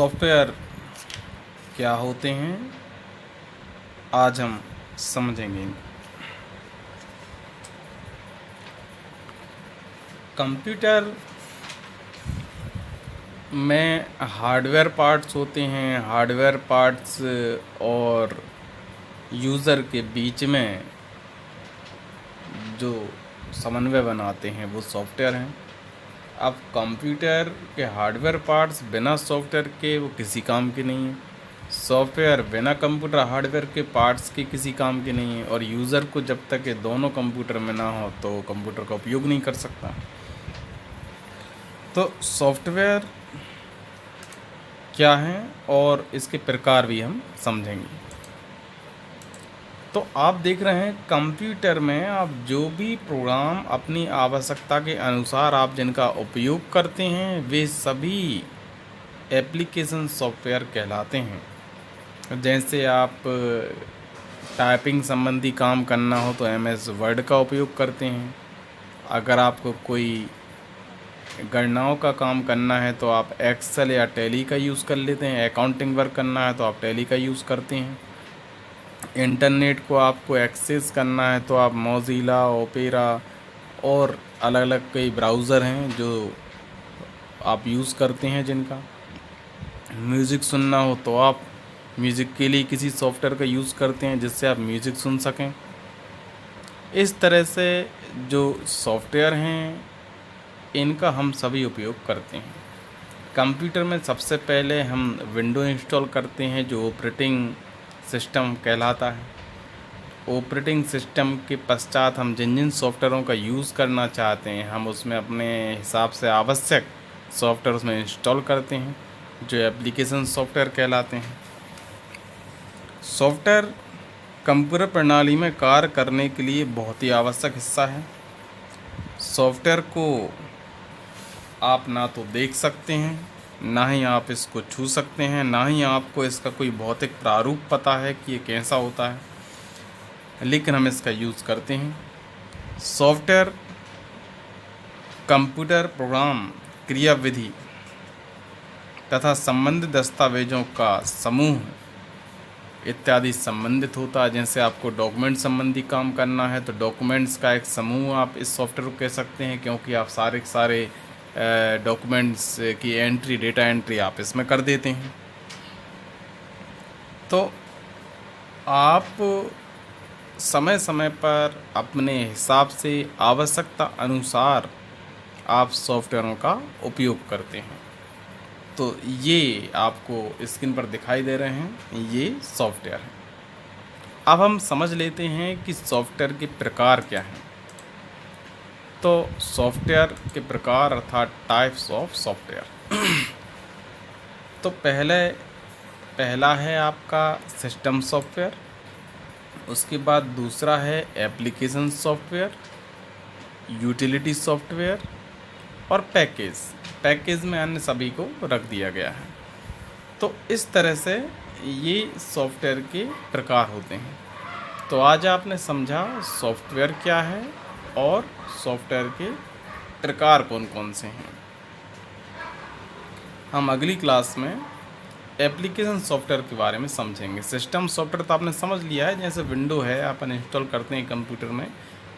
Software क्या होते हैं आज हम समझेंगे। कंप्यूटर में हार्डवेयर पार्ट्स होते हैं। हार्डवेयर पार्ट्स और यूज़र के बीच में जो समन्वय बनाते हैं वो सॉफ्टवेयर हैं। अब कंप्यूटर के हार्डवेयर पार्ट्स बिना सॉफ्टवेयर के वो किसी काम के नहीं हैं। सॉफ्टवेयर बिना कंप्यूटर हार्डवेयर के पार्ट्स के किसी काम के नहीं है। और यूज़र को जब तक ये दोनों कंप्यूटर में ना हो तो कंप्यूटर का उपयोग नहीं कर सकता। तो सॉफ्टवेयर क्या है और इसके प्रकार भी हम समझेंगे। तो आप देख रहे हैं कंप्यूटर में आप जो भी प्रोग्राम अपनी आवश्यकता के अनुसार आप जिनका उपयोग करते हैं वे सभी एप्लीकेशन सॉफ्टवेयर कहलाते हैं। जैसे आप टाइपिंग संबंधी काम करना हो तो MS वर्ड का उपयोग करते हैं। अगर आपको कोई गणनाओं का काम करना है तो आप एक्सेल या टैली का यूज़ कर लेते हैं। अकाउंटिंग वर्क करना है तो आप टैली का यूज़ करते हैं। इंटरनेट को आपको एक्सेस करना है तो आप मोज़िला, ओपेरा और अलग अलग कई ब्राउज़र हैं जो आप यूज़ करते हैं। जिनका म्यूज़िक सुनना हो तो आप म्यूज़िक के लिए किसी सॉफ्टवेयर का यूज़ करते हैं जिससे आप म्यूज़िक सुन सकें। इस तरह से जो सॉफ्टवेयर हैं इनका हम सभी उपयोग करते हैं। कंप्यूटर में सबसे पहले हम विंडो इंस्टॉल करते हैं जो ऑपरेटिंग सिस्टम कहलाता है। ऑपरेटिंग सिस्टम के पश्चात हम जिन जिन सॉफ्टवेयरों का यूज़ करना चाहते हैं हम उसमें अपने हिसाब से आवश्यक सॉफ्टवेयर उसमें इंस्टॉल करते हैं जो एप्लीकेशन सॉफ्टवेयर कहलाते हैं। सॉफ्टवेयर कंप्यूटर प्रणाली में कार्य करने के लिए बहुत ही आवश्यक हिस्सा है। सॉफ्टवेयर को आप ना तो देख सकते हैं, ना ही आप इसको छू सकते हैं, ना ही आपको इसका कोई भौतिक प्रारूप पता है कि ये कैसा होता है, लेकिन हम इसका यूज़ करते हैं। सॉफ्टवेयर कंप्यूटर प्रोग्राम, क्रियाविधि तथा संबंधित दस्तावेज़ों का समूह इत्यादि संबंधित होता है। जैसे आपको डॉक्यूमेंट संबंधी काम करना है तो डॉक्यूमेंट्स का एक समूह आप इस सॉफ्टवेयर को कह सकते हैं, क्योंकि आप सारे डॉक्यूमेंट्स की एंट्री, डेटा एंट्री आप इसमें कर देते हैं। तो आप समय समय पर अपने हिसाब से आवश्यकता अनुसार आप सॉफ्टवेयरों का उपयोग करते हैं। तो ये आपको स्क्रीन पर दिखाई दे रहे हैं, ये सॉफ्टवेयर हैं। अब हम समझ लेते हैं कि सॉफ्टवेयर के प्रकार क्या हैं। तो सॉफ्टवेयर के प्रकार अर्थात टाइप्स ऑफ सॉफ्टवेयर। तो पहला है आपका सिस्टम सॉफ्टवेयर, उसके बाद दूसरा है एप्लीकेशन सॉफ्टवेयर, यूटिलिटी सॉफ्टवेयर और पैकेज में अन्य सभी को रख दिया गया है। तो इस तरह से ये सॉफ्टवेयर के प्रकार होते हैं। तो आज आपने समझा सॉफ्टवेयर क्या है और सॉफ्टवेयर के प्रकार कौन कौन से हैं। हम अगली क्लास में एप्लीकेशन सॉफ्टवेयर के बारे में समझेंगे। सिस्टम सॉफ्टवेयर तो आपने समझ लिया है, जैसे विंडो है अपन इंस्टॉल करते हैं कंप्यूटर में,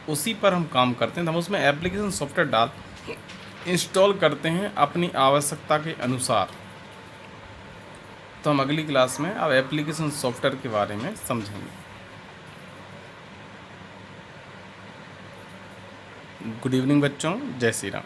उसी पर हम काम करते हैं। तो हम उसमें एप्लीकेशन सॉफ्टवेयर इंस्टॉल करते हैं अपनी आवश्यकता के अनुसार। तो हम अगली क्लास में अब एप्लीकेशन सॉफ्टवेयर के बारे में समझेंगे। गुड इवनिंग बच्चों, जय श्री राम।